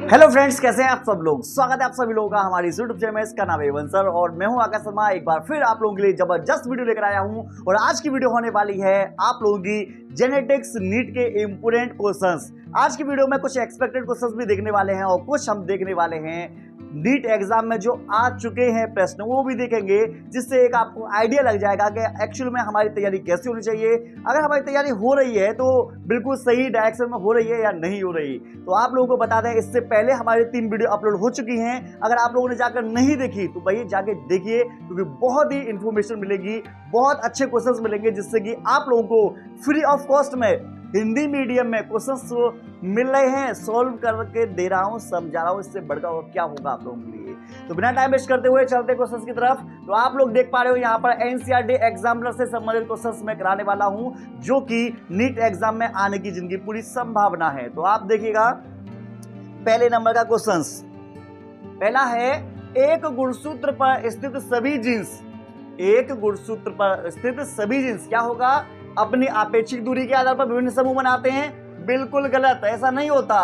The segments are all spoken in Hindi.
हेलो फ्रेंड्स, कैसे हैं आप सब लोग। स्वागत है आप सभी लोगों का हमारी यूट्यूब चैनल में। इसका नाम है एवन सर और मैं हूं आकाश शर्मा। एक बार फिर आप लोगों के लिए जबरदस्त वीडियो लेकर आया हूं और आज की वीडियो होने वाली है आप लोगों की जेनेटिक्स नीट के इंपोर्टेंट क्वेश्चंस। आज की वीडियो में कुछ एक्सपेक्टेड क्वेश्चंस भी देखने वाले हैं और कुछ हम देखने वाले हैं नीट एग्जाम में जो आ चुके हैं प्रश्न, वो भी देखेंगे, जिससे एक आपको आइडिया लग जाएगा कि एक्चुअल में हमारी तैयारी कैसी होनी चाहिए। अगर हमारी तैयारी हो रही है तो बिल्कुल सही डायरेक्शन में हो रही है या नहीं हो रही। तो आप लोगों को बता दें, इससे पहले हमारी 3 वीडियो अपलोड हो चुकी हैं। अगर आप लोगों ने जाकर नहीं देखी तो भाई जाके देखिए, क्योंकि बहुत ही इंफॉर्मेशन मिलेगी, बहुत अच्छे क्वेश्चंस मिलेंगे, जिससे कि आप लोगों को फ्री ऑफ कॉस्ट में हिंदी मीडियम में क्वेश्चंस मिल रहे हैं, सॉल्व करके दे रहा हूं, समझा रहा हूं। इससे बढ़कर और क्या होगा आप लोगों के लिए। तो बिना टाइम वेस्ट करते हुए चलते क्वेश्चंस की तरफ। तो आप लोग देख पा रहे हो यहाँ पर एनसीईआरटी एग्जामिनर से संबंधित क्वेश्चंस मैं कराने वाला हूं, जो कि नीट एग्जाम में आने की जिनकी पूरी संभावना है। तो आप देखिएगा पहले नंबर का क्वेश्चंस। पहला है, एक गुणसूत्र पर स्थित सभी जीन्स, एक गुणसूत्र पर स्थित सभी जीन्स क्या होगा? अपनी आपेक्षिक दूरी के आधार पर विभिन्न समूह बनाते हैं। बिल्कुल गलत, ऐसा नहीं होता।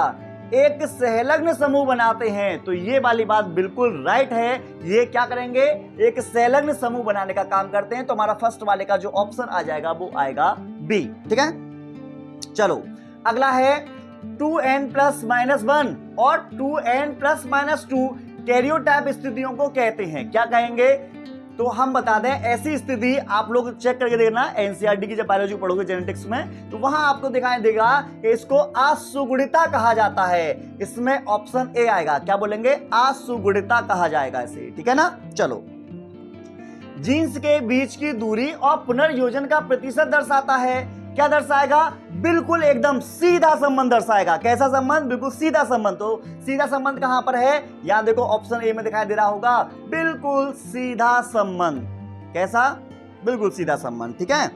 एक सहलग्न समूह बनाते हैं, तो ये वाली बात बिल्कुल राइट है। ये क्या करेंगे? एक सहलग्न समूह बनाने का काम करते हैं। तो हमारा फर्स्ट वाले का जो ऑप्शन आ जाएगा वो आएगा बी। ठीक है, चलो अगला है 2n+-1 और 2n+-2 कैरियोटाइप स्थितियों को कहते हैं। क्या कहेंगे? तो हम बता दें, ऐसी स्थिति आप लोग चेक करके देखना एनसीईआरटी की जब बायोलॉजी पढ़ोगे जेनेटिक्स में, तो वहां आपको दिखाई देगा कि इसको असुगुणिता कहा जाता है। इसमें ऑप्शन ए आएगा। क्या बोलेंगे? असुगुणिता कहा जाएगा इसे। ठीक है ना। चलो, जीन्स के बीच की दूरी और पुनर्योजन का प्रतिशत दर्शाता है। क्या दर्शाएगा? बिल्कुल एकदम सीधा संबंध दर्शाएगा। कैसा संबंध? बिल्कुल सीधा संबंध। तो सीधा संबंध कहां पर है? यहां देखो ऑप्शन ए में दिखाई दे रहा होगा, बिल्कुल सीधा संबंध। कैसा? बिल्कुल सीधा संबंध। ठीक है,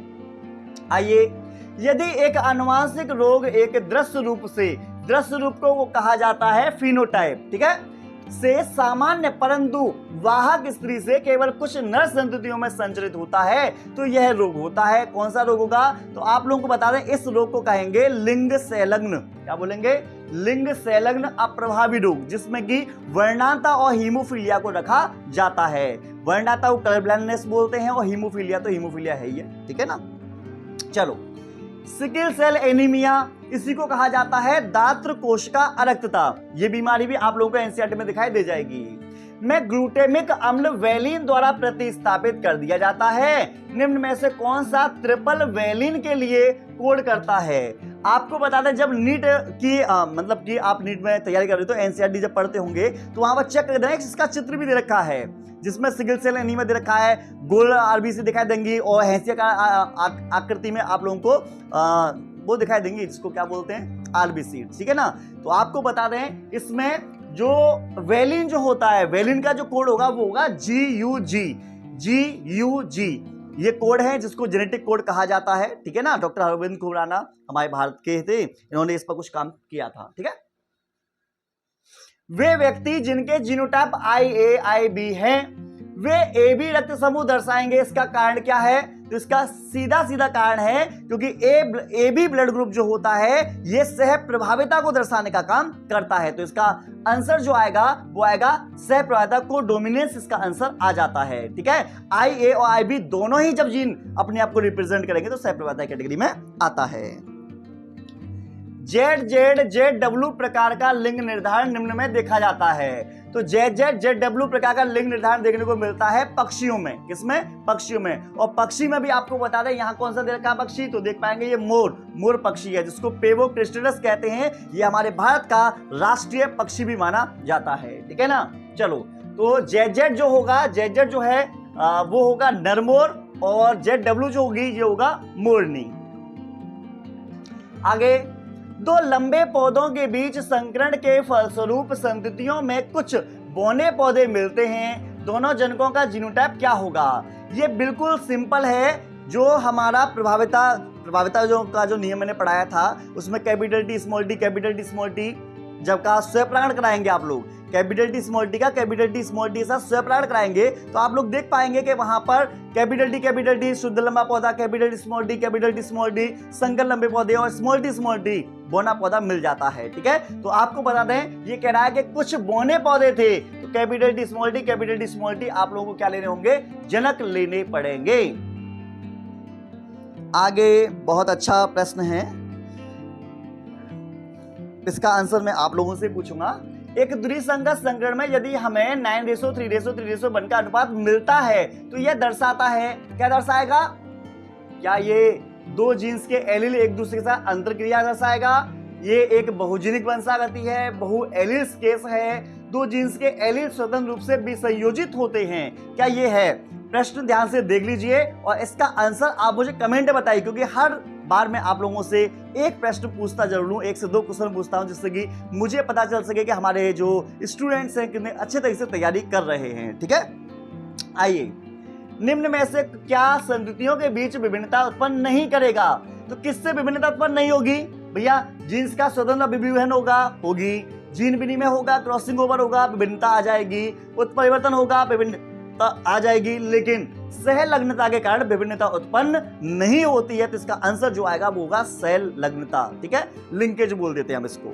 आइए, यदि एक आनुवांशिक रोग एक दृश्य रूप को कहा जाता है फिनोटाइप, ठीक है, से सामान्य परंतु वाहक स्त्री से केवल कुछ नर संततियों में संचरित होता है, तो यह रोग होता है। कौन सा रोग होगा? तो आप लोगों को बता दें, इस रोग को कहेंगे लिंग संलग्न। क्या बोलेंगे? लिंग संलग्न अप्रभावी रोग, जिसमें कि वर्णांता और हीमोफीलिया को रखा जाता है। वर्णांता को कलर ब्लाइंडनेस बोलते हैं और हीमोफीलिया तो हीमोफीलिया है ही है। ठीक है ना। चलो, सिकल सेल एनीमिया, इसी को कहा जाता है दात्र कोश का अरक्तता। यह बीमारी भी आप लोगों को एनसीईआरटी में दिखाई दे जाएगी। में ग्लूटेमिक अम्ल वैलिन द्वारा प्रतिस्थापित कर दिया जाता है। निम्न में से कौन सा ट्रिपल वैलिन के लिए कोड करता है? आपको बता दें, जब नीट की मतलब कि आप नीट में तैयारी कर रहे हो तो एनसीईआरटी जब पढ़ते होंगे तो वहां पर चेक कर दें, इसका चित्र भी दे रखा है, जिसमें सिकल सेल एनीमिया दे रखा है, गोल आरबीसी दिखाई देंगी और हैंसिया का आकृति में आप लोगों को वो दिखाई देंगी, जिसको क्या बोलते हैं? आरबीसी। ठीक है ना। तो आपको बता दें, इसमें जो वैलिन जो होता है, वैलिन का जो कोड होगा वो होगा GUG। ये कोड है जिसको जेनेटिक कोड कहा जाता है। ठीक है ना। डॉक्टर अरविंद खुराना हमारे भारत के थे, इन्होंने इस पर कुछ काम किया था। ठीक है। वे व्यक्ति जिनके जीनोटाइप IA-IB हैं, वे AB रक्त समूह दर्शाएंगे। इसका कारण क्या है? तो इसका सीधा कारण है, क्योंकि AB ब्लड ग्रुप जो होता है ये सह प्रभाविता को दर्शाने का काम करता है। तो इसका आंसर जो आएगा वो आएगा सह प्रभाविता को डोमिनेंस, इसका आंसर आ जाता है। ठीक है। IA और IB दोनों ही जब जीन अपने आप को रिप्रेजेंट करेंगे तो सह प्रभाविता कैटेगरी में आता है। ZZ-ZW प्रकार का लिंग निर्धारण निम्न में देखा जाता है। तो ZZ-ZW प्रकार का लिंग निर्धारण देखने को मिलता है पक्षियों में। किसमें? पक्षियों में। और पक्षी में भी आपको बता दें, यहाँ कौन सा दे रखा पक्षी, तो देख पाएंगे ये मोर पक्षी है, जिसको पेवो क्रिस्टलस कहते हैं। ये हमारे भारत का राष्ट्रीय पक्षी भी माना जाता है। ठीक है ना। चलो, तो ZZ जो होगा, ZZ जो है वो होगा नरमोर और ZW जो होगी ये होगा मोरनी। आगे, दो लंबे पौधों के बीच संकरण के फलस्वरूप संततियों में कुछ बौने पौधे मिलते हैं। दोनों जनकों का जीनोटाइप क्या होगा? ये बिल्कुल सिंपल है। जो हमारा प्रभाविता जो नियम मैंने पढ़ाया था, उसमें capital T small t capital T small t जब का स्वयं कराएंगे आप लोग, कैपिटल T स्मॉल t का कैपिटल T स्मॉल t साथ स्वयं कराएंगे, तो आप लोग देख पाएंगे कि वहां पर कैपिटल T शुद्ध लंबा पौधा, कैपिटल T स्मॉल t संकर लंबे पौधे और स्मॉल t बोना पौधा मिल जाता है। ठीक है, तो आपको बता दें ये कह रहा है कि कुछ बोने पौधे थे, तो कैपिटल टी स्मॉल टी आप लोगों को क्या लेने होंगे, जनक लेने पड़ेंगे। आगे बहुत अच्छा प्रश्न है, इसका आंसर मैं आप लोगों से पूछूंगा। एक द्विसंगत संकरण में यदि हमें 9:3:1 का अनुपात मिलता है तो यह दर्शाता है, क्या दर्शाएगा, क्या ये दो जीन्स के एलील एक दूसरे के साथ अंतरक्रिया दर्शाएगा, ये एक बहुजीनिक वंशागति है, बहु एलील्स केस है, दो जीन्स के एलील स्वतंत्र रूप से विसंयोजित होते हैं, क्या ये है। प्रश्न ध्यान से देख लीजिए और इसका आंसर आप मुझे कमेंट में बताइए, क्योंकि हर बार मैं आप लोगों से एक प्रश्न पूछता जरूर हूं, 1 से 2 क्वेश्चन पूछता हूं, जिससे कि मुझे पता चल सके कि हमारे जो स्टूडेंट्स हैं कितने अच्छे तरीके से तैयारी कर रहे हैं। ठीक है, आइए, निम्न में से क्या संततियों के बीच विभिन्नता उत्पन्न नहीं करेगा, तो किससे विभिन्नता उत्पन्न नहीं होगी भैया, जीन्स का स्वतंत्र अभिविभजन होगी, जीन विनिमय होगा, क्रॉसिंग ओवर होगा, विभिन्नता आ जाएगी, उत्परिवर्तन होगा, विभिन्नता आ जाएगी, लेकिन सहलग्नता के कारण विभिन्नता उत्पन्न नहीं होती है। तो इसका आंसर जो आएगा वो होगा सहलग्नता। ठीक है, लिंकेज बोल देते हैं हम इसको।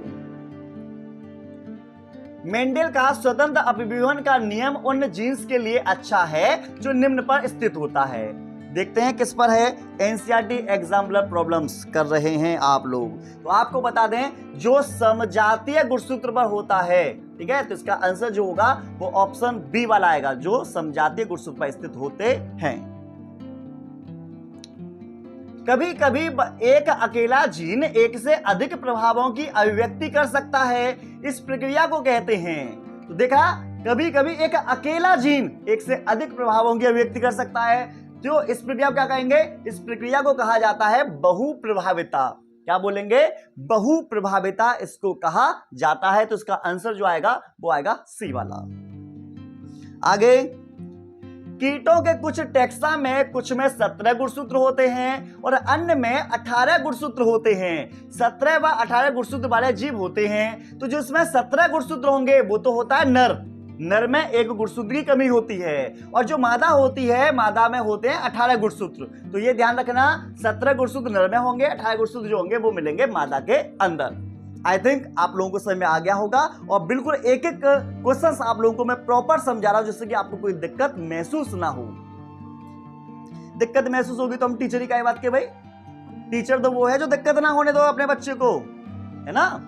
मेंडेल का स्वतंत्र अभिविभजन का नियम उन जीन्स के लिए अच्छा है जो निम्न पर स्थित होता है। देखते हैं किस पर है, एनसीईआरटी एग्जाम्पलर प्रॉब्लम्स कर रहे हैं आप लोग। तो आपको बता दें जो समजातीय गुणसूत्र पर होता है, ठीक है, तो इसका आंसर जो होगा वो ऑप्शन बी वाला आएगा, जो समजातीय गुणसूत्र पर स्थित होते हैं। कभी कभी एक अकेला जीन एक से अधिक प्रभावों की अभिव्यक्ति कर सकता है, इस प्रक्रिया को कहते हैं। तो देखा, कभी कभी एक अकेला जीन एक से अधिक प्रभावों की अभिव्यक्ति कर सकता है, तो इस प्रक्रिया को क्या कहेंगे, इस प्रक्रिया को कहा जाता है बहुप्रभाविता। क्या बोलेंगे, बहुप्रभाविता इसको कहा जाता है। तो इसका आंसर जो आएगा वो आएगा सी वाला। आगे, कीटों के कुछ टेक्सा में कुछ में 17 गुणसूत्र होते हैं और अन्य में 18 गुणसूत्र होते हैं। 17 व 18 गुणसूत्र वाले जीव होते हैं, तो जिसमें 17 गुणसूत्र होंगे वो तो होता है नर में एक गुणसूत्र की कमी होती है, और जो मादा होती है, मादा में होते हैं 18 गुणसूत्र। तो ये ध्यान रखना, 17 गुणसूत्र नर में होंगे, 18 गुणसूत्र जो होंगे वो मिलेंगे मादा के अंदर। आई थिंक आप लोगों को समझ में आ गया होगा, और बिल्कुल एक एक क्वेश्चन आप लोगों को मैं प्रॉपर समझा रहा हूं, जिससे कि आपको कोई दिक्कत महसूस ना हो। दिक्कत महसूस होगी तो हम टीचर ही क्या बात के भाई, टीचर तो वो है जो दिक्कत ना होने दो अपने बच्चे को, है ना।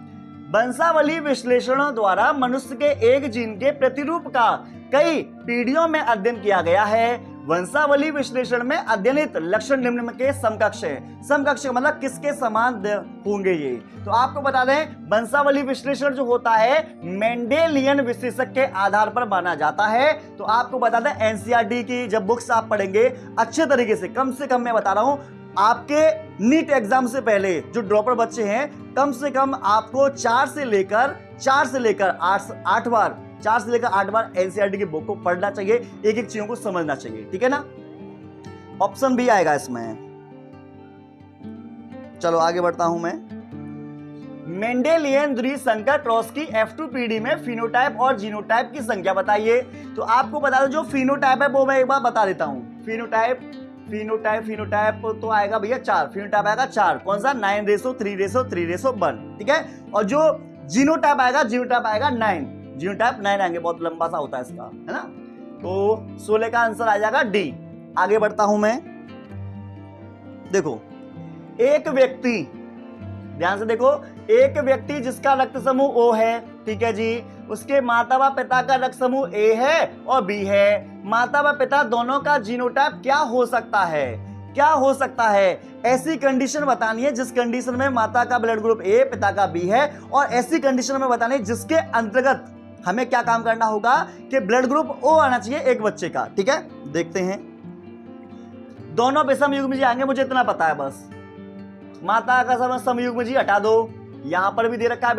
वंशावली विश्लेषणों द्वारा मनुष्य के एक जीन के प्रतिरूप का कई पीढ़ियों में अध्ययन किया गया है। वंशावली विश्लेषण में अध्ययनित लक्षण निम्न के समकक्ष है। समकक्ष मतलब किसके समान होंगे ये, तो आपको बता दें वंशावली विश्लेषण जो होता है मेंडेलियन विशेषक के आधार पर माना जाता है। तो आपको बता दें एनसीईआरटी की जब बुक्स आप पढ़ेंगे अच्छे तरीके से कम मैं बता रहा हूं, आपके नीट एग्जाम से पहले जो ड्रॉपर बच्चे हैं, कम से कम आपको 4 से लेकर 8 बार एनसीईआरटी की बुक को पढ़ना चाहिए, एक एक चीजों को समझना चाहिए। ठीक है ना, ऑप्शन बी आएगा इसमें। चलो आगे बढ़ता हूं मैं। मेंडेलियन द्विसंकर क्रॉस की F2 पीढ़ी में फिनोटाइप और जीनोटाइप की संख्या बताइए। तो आपको बता दो जो फिनोटाइप है वो मैं एक बार बता देता हूं। फिनोटाइप तो आएगा भैया 4, फिनोटाइप आएगा 4, कौन सा 9:3:3:1। ठीक है, और जो जीनोटाइप आएगा 9, जीनोटाइप 9 आएंगे, बहुत लंबा सा होता है इसका, है ना। तो 16 का आंसर आ जाएगा डी। आगे बढ़ता हूं मैं। देखो, एक व्यक्ति, ध्यान से देखो, एक व्यक्ति जिसका रक्त समूह O है, ठीक है जी, उसके माता व पिता का रक्त समूह A है और B है। माता व पिता दोनों का जीनोटाइप क्या हो सकता है, ऐसी कंडीशन बतानी है जिस कंडीशन में माता का ब्लड ग्रुप A, पिता का B है, और ऐसी कंडीशन में बतानी है जिसके अंतर्गत हमें क्या काम करना होगा कि ब्लड ग्रुप O आना चाहिए एक बच्चे का। ठीक है, देखते हैं। दोनों विषम युग्म जी आएंगे, मुझे इतना पता है बस। माता का समयुग्म जी हटा दो, यहां पर भी दे रखा है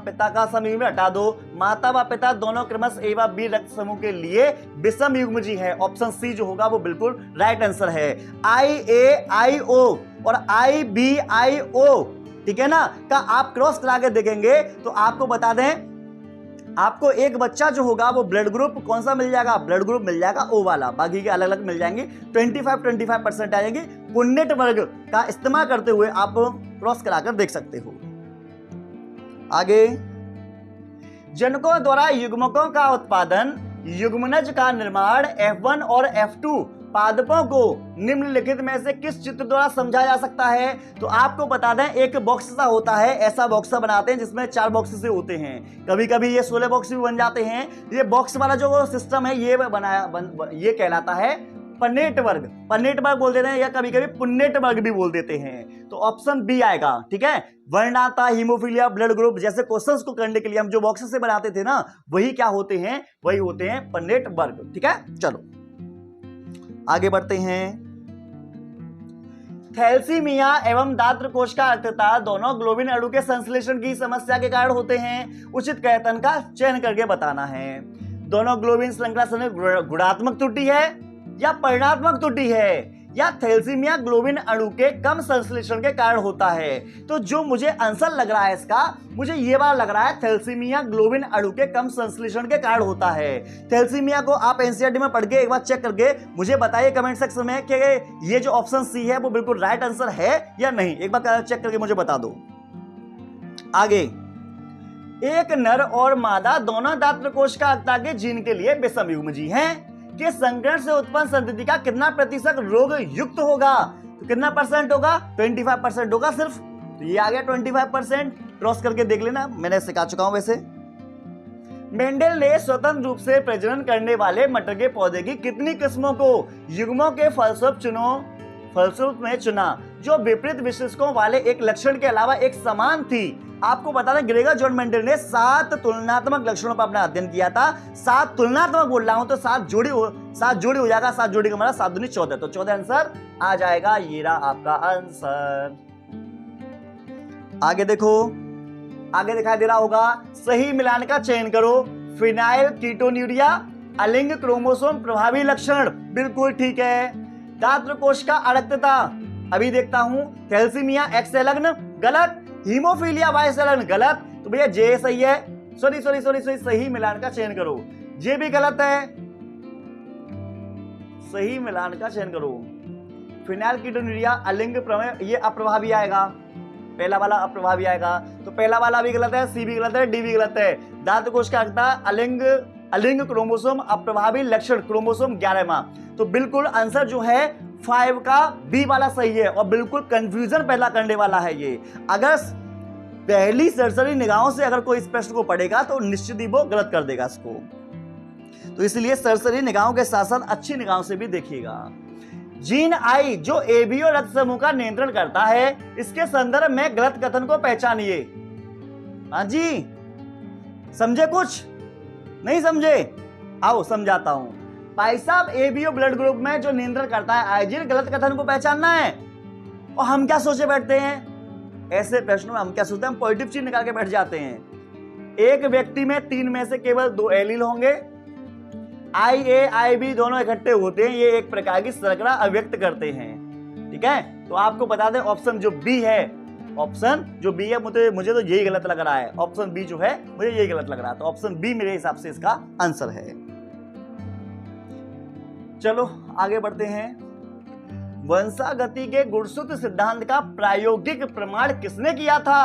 पिता का समयुग्म हटा दो। माता व पिता दोनों क्रमश ए व बी रक्त समूह के लिए विषम युग्म जी है। ऑप्शन सी जो होगा वो बिल्कुल राइट आंसर है। IA-IO और IB-IO, ठीक है ना, का आप क्रॉस करा के देखेंगे तो आपको बता दें, आपको एक बच्चा जो होगा वो ब्लड ग्रुप कौन सा मिल जाएगा, ब्लड ग्रुप मिल जाएगा O वाला, बाकी के अलग अलग मिल जाएंगे। 25% आ जाएंगे। पुन्नेट वर्ग का इस्तेमाल करते हुए आप क्रॉस कराकर देख सकते हो। आगे, जनकों द्वारा युग्मकों का उत्पादन, युग्मनज का निर्माण F1 और F2 पादपों को निम्नलिखित में से किस चित्र द्वारा समझा जा सकता है? तो आपको बता दें, एक बॉक्स सा होता है, ऐसा बॉक्स सा बनाते हैं जिसमें 4 बॉक्स से होते हैं, कभी कभी ये 16 बॉक्स भी बन जाते हैं। ये बॉक्स वाला जो सिस्टम है ये ये कहलाता है पन्नेट वर्ग। पन्नेट वर्ग बोल देते हैं या कभी कभी पुन्नेट वर्ग भी बोल देते हैं। तो ऑप्शन बी आएगा, ठीक है। वर्णाता, हीमोफीलिया, ब्लड ग्रुप जैसे क्वेश्चंस को करने के लिए हम जो बॉक्स से बनाते थे ना, वही क्या होते हैं? वही होते हैं पन्नेट वर्ग, ठीक है। चलो आगे बढ़ते हैं। थैलेसीमिया एवं दात्र कोष का अर्थता दोनों ग्लोबिन अणु के संश्लेषण की समस्या के कारण होते हैं। उचित कथन का चयन करके बताना है। दोनों ग्लोबिन श्रृंखला समय गुणात्मक त्रुटि है या परिणात्मक त्रुटि है, या थैलेसीमिया ग्लोबिन अणु के कम संश्लेषण के कारण होता है। तो जो मुझे आंसर लग रहा है इसका, मुझे ये वाला लग रहा है थैलेसीमिया ग्लोबिन अणु के कम संश्लेषण के कारण होता है। थैलेसीमिया को आप एनसीईआरटी में पढ़ के एक बार चेक करके मुझे बताइए कमेंट सेक्शन में कि ये जो ऑप्शन सी है वो बिल्कुल राइट आंसर है या नहीं। एक बार चेक करके मुझे बता दो। आगे, एक नर और मादा दोनों दात्र कोष का अक्ता के जीन के लिए विषम युग्मजी हैं कि संकरण से उत्पन्न संतति का कितना प्रतिशत रोग युक्त होगा? तो कितना परसेंट होगा? 25% होगा सिर्फ। तो ये आ गया 25%। क्रॉस करके देख लेना, मैंने सिखा चुका हूं वैसे। मेंडल ने स्वतंत्र रूप से प्रजनन करने वाले मटर के पौधे की कितनी किस्मों को युग्मों के फलस्वरूप में चुना जो विपरीत विशेषकों वाले एक लक्षण के अलावा एक समान थी? आपको बता दें, ग्रेगर जॉन मेंडल ने 7 तुलनात्मक लक्षणों पर अपना अध्ययन किया था। 7 तुलनात्मक बोल रहा हूं तो 7 जोड़ी हो जाएगा। 7 जोड़ी का मतलब 7 दूनी 14। तो 14 आंसर आ जाएगा। ये रहा आपका आंसर। आगे देखो, आगे दिखाई दे रहा होगा, सही मिलान का चयन करो। फिनाइल कीटोन्यूरिया अलिंग क्रोमोसोम प्रभावी लक्षण, बिल्कुल ठीक है। दात्र कोश का अरक्तता, अभी देखता हूं। थैलेसीमिया एक्स संलग्न, गलत। हीमोफीलिया वाई संलग्न, गलत। तो भैया जे सही है। सॉरी, सही मिलान का चयन करो। जे भी गलत है, सही मिलान का चयन करो। फिनाइल कीटोन्यूरिया अलिंग प्रमेय, ये अप्रभावी आएगा। पहला वाला अप्रभावी आएगा। तो पहला वाला भी गलत है, सी भी गलत है, डी भी गलत है। दात्र कोश का अर्थता अलिंग क्रोमोसोम अप्रभावी लक्षण, क्रोमोसोम 11वां। तो बिल्कुल आंसर जो है 5 का बी वाला सही है और बिल्कुल कंफ्यूजन पैदा करने वाला है ये। अगर पहली सरसरी निगाहों से अगर कोई इस प्रश्न को पढ़ेगा तो निश्चित ही वो गलत कर देगा इसको। तो इसलिए सरसरी निगाहों के साथ साथ अच्छी निगाहों से भी देखिएगा। जीन आई जो एबीओ रक्त समूह का नियंत्रण करता है, इसके संदर्भ में गलत कथन को पहचानिए। हाँ जी, समझे? कुछ नहीं समझे? आओ समझाता हूं। भाई साहब, एबीओ ब्लड ग्रुप में जो नियंत्रण करता है आयोजिन, गलत कथन को पहचानना है। और हम क्या सोचे बैठते हैं ऐसे प्रश्नों में? हम क्या सोचते हैं? हम पॉजिटिव चीज निकाल के बैठ जाते हैं। एक व्यक्ति में 3 में से केवल 2 एलील होंगे। IA IB दोनों इकट्ठे होते हैं, ये एक प्रकार की शर्करा अव्यक्त करते हैं, ठीक है। तो आपको बता दें ऑप्शन जो बी है, ऑप्शन जो बी है, मुझे तो यही गलत लग रहा है। ऑप्शन बी जो है मुझे यही गलत लग रहा है। तो ऑप्शन बी मेरे हिसाब से इसका आंसर है। चलो आगे बढ़ते हैं। वंशागति के गुणसूत्र सिद्धांत का प्रायोगिक प्रमाण किसने किया था?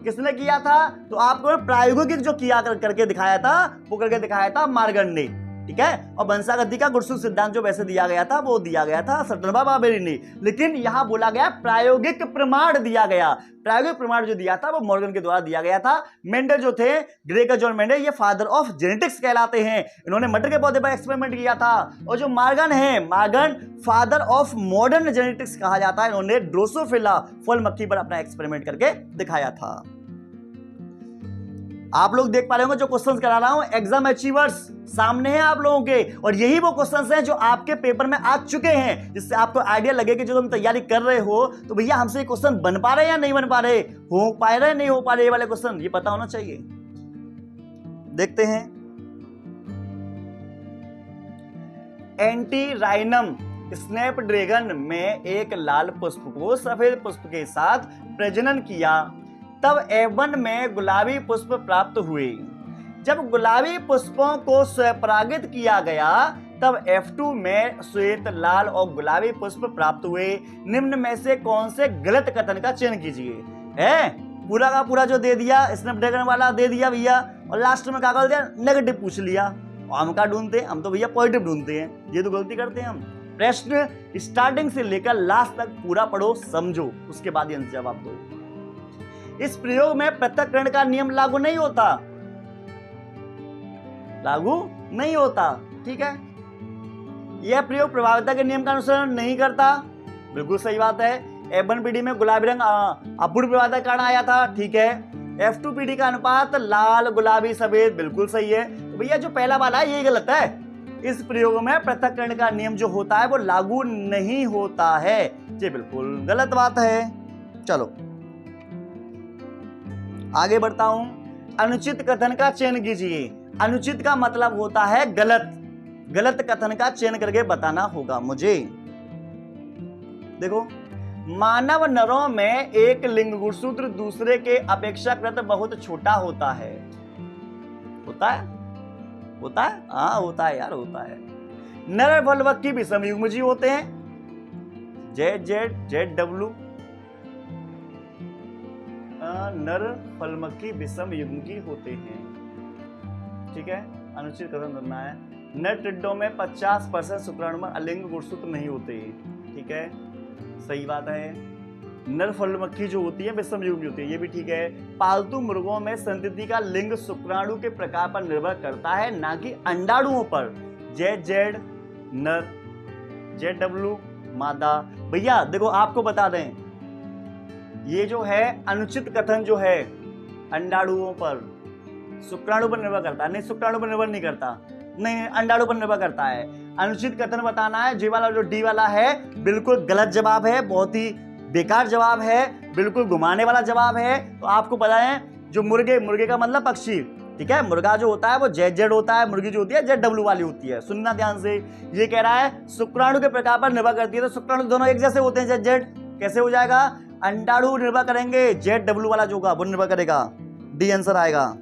किसने किया था? तो आपको प्रायोगिक जो किया करके दिखाया था, वो करके दिखाया था मार्गन ने, ठीक है। और वंशागति का गुणसूत्र सिद्धांत जो वैसे दिया गया था, वो दिया गया था सटनबा बाबेरी ने। लेकिन यहां बोला गया प्रायोगिक प्रमाण दिया गया। प्रायोगिक प्रमाण जो दिया था वो मॉर्गन के द्वारा दिया गया था। मेंडल जो थे, ग्रेगर जॉन मेंडल, ये फादर ऑफ जेनेटिक्स कहलाते हैं। इन्होंने मटर के पौधे पर एक्सपेरिमेंट किया था। और जो मार्गन है, Morgan father of modern genetics कहा जाता है। इन्होंने ड्रोसोफिला फल मक्खी पर अपना एक्सपेरिमेंट करके दिखाया था। आप लोग देख पा रहे होंगे जो क्वेश्चंस करा रहा हूं, एग्जाम अचीवर्स सामने हैं आप लोगों के, और यही वो क्वेश्चंस हैं जो आपके पेपर में आ चुके हैं, जिससे आपको आइडिया लगे कि जो तुम तैयारी कर रहे हो तो भैया हमसे ये क्वेश्चन बन पा रहे हैं या नहीं बन पा रहे, हो पा रहे नहीं हो पा रहे, ये वाले क्वेश्चन ये पता होना चाहिए। देखते हैं। एंटीराइनम स्नैपड्रैगन में एक लाल पुष्प को सफेद पुष्प के साथ प्रजनन किया, तब F1 में गुलाबी पुष्प प्राप्त हुए। जब गुलाबी पुष्पों को स्वपरागित किया गया तब F2 में श्वेत, लाल और गुलाबी पुष्प प्राप्त हुए। निम्न में से कौन से गलत कथन का चयन कीजिए? है पूरा का पूरा जो दे दिया स्नैपड्रैगन वाला दे दिया भैया, और लास्ट में क्या कर दिया, नेगेटिव पूछ लिया। और हम क्या ढूंढते हैं, हम तो भैया पॉजिटिव ढूंढते हैं, ये तो गलती करते हैं हम। प्रश्न स्टार्टिंग से लेकर लास्ट तक पूरा पढ़ो, समझो, उसके बाद ही जवाब दो। इस प्रयोग में पृथक्करण का नियम लागू नहीं होता, लागू नहीं होता, ठीक है। यह प्रयोग प्रभाविता के नियम का अनुसरण नहीं करता, बिल्कुल सही बात है। F1PD में गुलाबी रंग अपूर्ण प्रभाविता के कारण आया था, ठीक है। F2PD का अनुपात लाल गुलाबी सफेद, बिल्कुल सही है। तो भैया जो पहला वाला है ये गलत है। इस प्रयोग में पृथक्करण का नियम जो होता है वो लागू नहीं होता है, ये बिल्कुल गलत बात है। चलो आगे बढ़ता हूं। अनुचित कथन का चयन कीजिए। अनुचित का मतलब होता है गलत, गलत कथन का चयन करके बताना होगा मुझे। देखो, मानव नरों में एक लिंग गुणसूत्र दूसरे के अपेक्षाकृत बहुत छोटा होता है। होता है, होता है, हाँ होता है यार, होता है। नर फलवक्की विषम युग्मजी होते हैं, ZZ नर फलमक्खी विषम युग्मकी होते हैं, ठीक है। अनुचित कथन करना है। नर टिड्डों में 50% शुक्राणु में अलिंग गुणसूत्र नहीं होते, ठीक है, सही बात है। नर फलमक्खी जो होती है विषम युग्मी होती है, ये भी ठीक है। पालतू मुर्गों में संतति का लिंग शुक्राणु के प्रकार पर निर्भर करता है, ना कि अंडाणुओं पर। ZZ नर, ZW मादा। भैया देखो आपको बता दें, ये जो है अनुचित कथन जो है अंडाणुओं पर, शुक्राणु पर निर्भर करता है, नहीं शुक्राणु पर निर्भर नहीं करता, नहीं अंडाणु पर निर्भर करता है। अनुचित कथन बताना है, जी वाला जो डी वाला है बिल्कुल गलत जवाब है, बहुत ही बेकार जवाब है, बिल्कुल घुमाने वाला जवाब है। तो आपको पता है जो मुर्गे, मुर्गे का मतलब पक्षी, ठीक है। मुर्गा जो होता है वो ZZ होता है, मुर्गी जो होती है ZW वाली होती है। सुनना ध्यान से, ये कह रहा है शुक्राणु के प्रकार पर निर्भर करती है, तो शुक्राणु दोनों एक जैसे होते हैं ZZ, कैसे हो जाएगा। अंडाणु निर्भर करेंगे, ZW वाला जो होगा वो निर्भर करेगा, डी आंसर आएगा।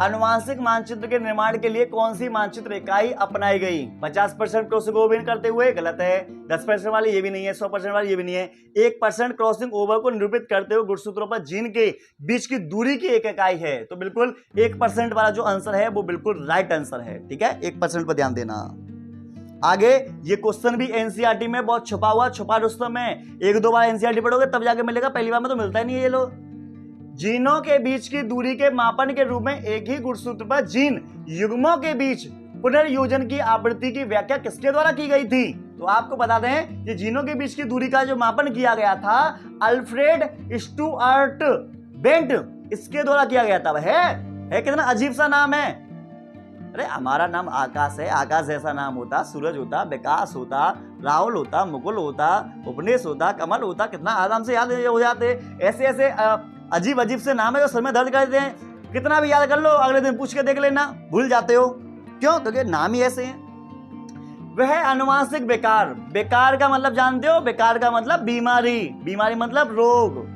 अनुवांशिक मानचित्र के निर्माण के लिए कौन सी मानचित्र इकाई अपनाई गई। 50% क्रॉसिंग ओवर करते हुए, गलत है। 10% वाली ये भी नहीं है, 100% वाली ये भी नहीं है। 1% क्रॉसिंग ओवर को निरूपित करते हुए गुणसूत्रों पर जीन के बीच की दूरी की एक इकाई है, तो बिल्कुल 1% वाला जो आंसर है वो बिल्कुल राइट आंसर है, ठीक है। 1% पर ध्यान देना। आगे ये क्वेश्चन भी एनसीईआरटी में बहुत छुपा रुस्तम है, 1-2 बार एनसीईआरटी पढ़ोगे तब जाके मिलेगा, पहली बार में तो मिलता ही नहीं है। ये लोग जीनों के बीच की दूरी के मापन के रूप में एक ही गुणसूत्र पर जीन युग्मों के बीच पुनर्योजन की आवृत्ति की व्याख्या किसके द्वारा की गई थी। तो आपको बता दें, ये जीनों के बीच की दूरी का जो मापन किया गया था अल्फ्रेड स्टुअर्ट बेंट, इसके द्वारा किया गया था। है कितना अजीब सा नाम है। अरे हमारा नाम आकाश है, आकाश जैसा नाम होता, सूरज होता, विकास होता, राहुल होता, मुकुल होता, उपनेश होता, कमल होता, कितना आराम से याद हो जाते। ऐसे ऐसे अजीब अजीब से नाम है जो सर में दर्द कर देते हैं, कितना भी याद कर लो अगले दिन पूछ के देख लेना, भूल जाते हो। क्यों? क्योंकि नाम ही ऐसे हैं। वह अनुवांशिक बेकार, बेकार का मतलब जानते हो, बेकार का मतलब बीमारी, बीमारी मतलब रोग।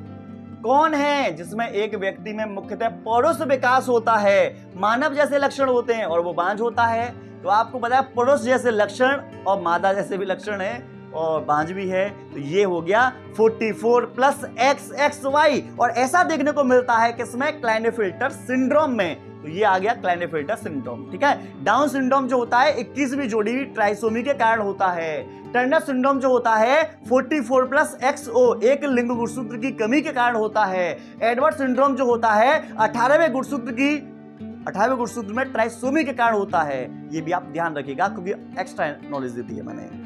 कौन है जिसमें एक व्यक्ति में मुख्यतः पौरुष विकास होता है, मानव जैसे लक्षण होते हैं और वो बांझ होता है। तो आपको पता है पुरुष जैसे लक्षण और मादा जैसे भी लक्षण है और बांझ भी है। तो ये हो गया 44 + XXY, और ऐसा देखने को मिलता है किसमें, क्लाइनेफिल्टर सिंड्रोम में। तो ये आ गया क्लाइनेफिल्टर सिंड्रोम, ठीक है। डाउन सिंड्रोम जो होता है 21वीं जोड़ी ट्राइसोमी के कारण होता है। टर्नर सिंड्रोम जो होता है 44 + XO, एक लिंग गुणसूत्र की कमी के कारण होता है। एडवर्ड सिंड्रोम जो होता है 18वें गुणसूत्र में ट्राइसोमी के कारण होता है। ये भी आप ध्यान रखिएगा क्योंकि एक्स्ट्रा नॉलेज दे दी है मैंने।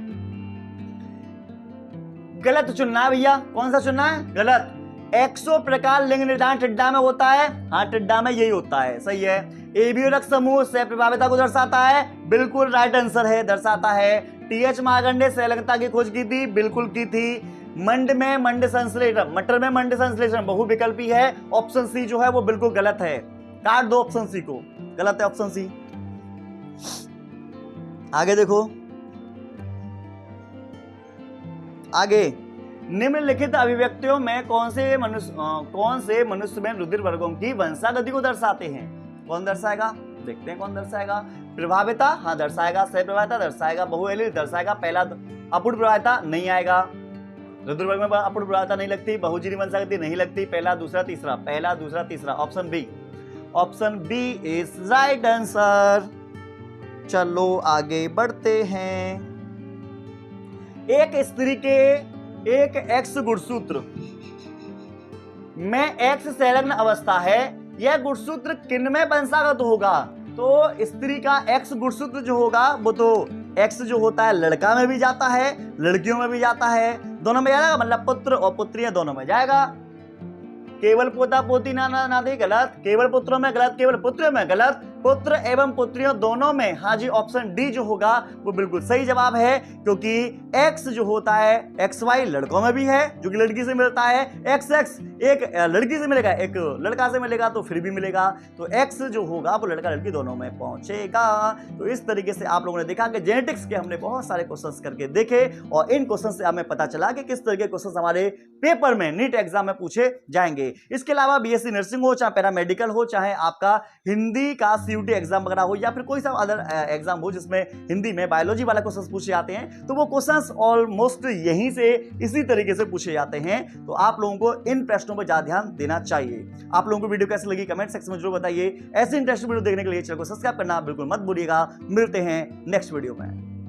गलत चुनना है भैया, कौन सा चुनना है, गलत। एक्सो प्रकार लिंग निर्धारण टिड्डा में होता है, हाँ टिड्डा में यही होता है, सही है। एबीओ रक्त समूह सह प्रभाविता को दर्शाता है, बिल्कुल राइट आंसर है, दर्शाता है। टीएच मार्कंडे सहलंगता की खोज की थी, बिल्कुल की थी। मंड में मंड संश्लेषण, मटर में मंड संश्लेषण बहुविकल्पी है। ऑप्शन सी जो है वो बिल्कुल गलत है, काट दो ऑप्शन सी को, गलत है ऑप्शन सी। आगे देखो, आगे निम्नलिखित अभिव्यक्तियों में कौन से मनुष्य में रुधिर वर्गों की वंशागति को दर्शाते हैं। कौन दर्शाएगा, देखते हैं कौन दर्शाएगा। प्रभाविता, हाँ दर्शाएगा। सह प्रभाविता दर्शाएगा। बहुएलिल दर्शाएगा। पहला अपूर्ण प्रभाविता नहीं आएगा। रुद्रवर्ग में अपूर्णता नहीं लगती, बहुजीवी बन सकती नहीं लगती, पहला दूसरा तीसरा, पहला दूसरा तीसरा, option B, option B is right answer. चलो आगे बढ़ते हैं। एक स्त्री के एक एक्स गुणसूत्र में एक्स संलग्न अवस्था है, यह गुणसूत्र किनमें वंशागत होगा? तो स्त्री का एक्स गुणसूत्र जो होगा वो तो एक्स जो होता है लड़का में भी जाता है, लड़कियों में भी जाता है, दोनों में जाएगा, मतलब पुत्र और पुत्रियां दोनों में जाएगा। केवल पोता पोती ना दे गलत, केवल पुत्रों में गलत, केवल पुत्रियों में गलत, पुत्र एवं पुत्रियों दोनों में। हाँ जी, ऑप्शन डी जो होगा वो बिल्कुल सही जवाब है, क्योंकि एक्स जो होता है एक्स वाई लड़कों में भी है जो कि लड़की से मिलता है, एक्स एक्स एक लड़की से मिलेगा एक लड़का से मिलेगा तो फिर भी मिलेगा, तो एक्स जो होगा वो लड़का लड़की दोनों में पहुंचेगा। तो इस तरीके से आप लोगों ने देखा कि जेनेटिक्स के हमने बहुत सारे क्वेश्चंस करके देखे और इन क्वेश्चन से हमें पता चला कि किस तरह के क्वेश्चंस हमारे पेपर में नीट एग्जाम में पूछे जाएंगे। इसके अलावा बीएससी नर्सिंग हो, चाहे पैरामेडिकल हो, चाहे आपका हिंदी का सीयूटी एग्जाम वगैरह हो, या फिर कोई सा अदर एग्जाम हो जिसमें हिंदी में बायोलॉजी वाला क्वेश्चंस पूछे जाते हैं, तो वो क्वेश्चंस ऑलमोस्ट यहीं से इसी तरीके से पूछे जाते हैं। तो आप लोगों को इन प्रश्नों पर ज्यादा ध्यान देना चाहिए। आप लोगों को वीडियो कैसी लगी कमेंट सेक्शन में जरूर बताइए। ऐसे इंटरेस्टिंग वीडियो देखने के लिए चैनल को सब्सक्राइब करना बिल्कुल मत भूलिएगा। मिलते हैं नेक्स्ट वीडियो में।